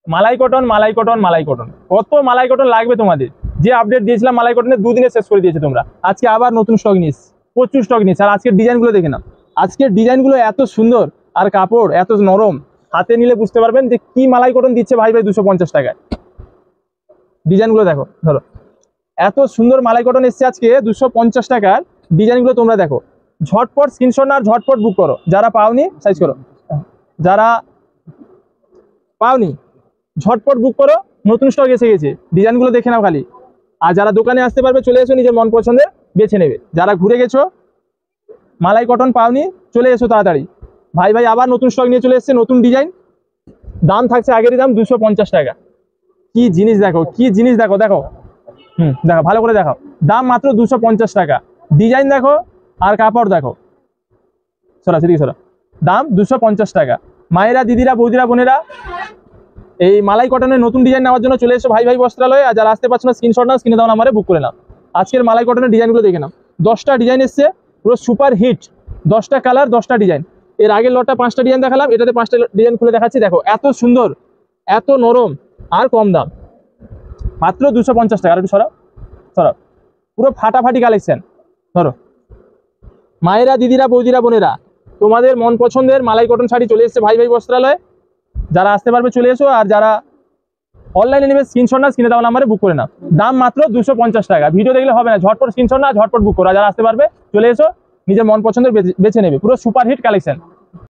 মালাই cotton, মালাই cotton, মালাই cotton, কত মালাই cotton লাগবে তোমাদের? যে আপডেট দিয়েছিলাম মালাই কটনে 2 দিনে শেষ করে দিয়েছে তোমরা। আজকে আবার নতুন স্টক নিস, প্রচুর স্টক নিস। আর আজকের ডিজাইনগুলো দেখে নাও, আজকের ডিজাইনগুলো এত সুন্দর আর কাপড় এত নরম, হাতে নিলে বুঝতে পারবেন যে কি মালাই কটন দিচ্ছে ভাই 250 টাকায়। ডিজাইনগুলো দেখো, ধরো এত সুন্দর মালাই কটন এসছে আজকে 250 টাকার। ডিজাইনগুলো তোমরা দেখো, ঝটপট স্ক্রিনশট না, আর ঝটপট বুক করো। যারা পাওনি সাইজ করো, যারা পাওনি ঝটপট বুক করো, নতুন স্টক এসে গেছে। ডিজাইনগুলো দেখে নাও খালি। আর যারা দোকানে আসতে পারবে চলে এসো, নিজের মন পছন্দের বেছে নেবে। যারা ঘুরে গেছো মালাই কটন পাওনি চলে এসো তাড়াতাড়ি। ভাই আবার নতুন স্টক নিয়ে চলে এসছে, নতুন ডিজাইন। দাম থাকছে আগেরই দাম 250 টাকা। কি জিনিস দেখো, কি জিনিস দেখো, দেখো দেখো ভালো করে দেখো। দাম মাত্র 250 টাকা। ডিজাইন দেখো আর কাপড় দেখো। সরা সেদিকে সরা। দাম 250 টাকা। মায়েরা, দিদিরা, বৌদিরা, বোনেরা, এই মালাই কটনের নতুন ডিজাইন নেওয়ার জন্য চলে এসো ভাই বস্ত্রালয়ে। আর যারা আসতে পারছো না স্ক্রিনশট নাও, স্ক্রিনে দাও নাম্বারে বুক করে নাও। আজকের মালাই কটনের ডিজাইনগুলো দেখে নাও। 10টা ডিজাইন এসছে, পুরো সুপার হিট। 10টা কালার, 10টা ডিজাইন। এর আগের লটটা 5টা ডিজাইন দেখালাম, এটাতে 5টা ডিজাইন খুলে দেখাচ্ছি। দেখো এত সুন্দর, এত নরম আর কম দাম, মাত্র 250 টাকা। আর একটু সরাও, সরাও। পুরো ফাটাফাটি কালেকশন। ধরো মায়েরা, দিদিরা, বৌদিরা, বোনেরা, তোমাদের মন পছন্দের মালাই কটন শাড়ি চলে এসছে ভাই বস্ত্রালয়ে। যারা আসতে পারবে চলে এসো। আর যারা অনলাইনে নেবে স্ক্রিনশট না, স্ক্রিনে দেওয়া নাম্বারে বুক করে নাও। দাম মাত্র 250 টাকা। ভিডিও দেখলে হবে না, ঝটপট স্ক্রিনশট না, ঝটপট বুক করো। যারা আসতে পারবে চলে এসো, নিজের মন পছন্দের বেছে নেবে। পুরো সুপার হিট কালেকশন।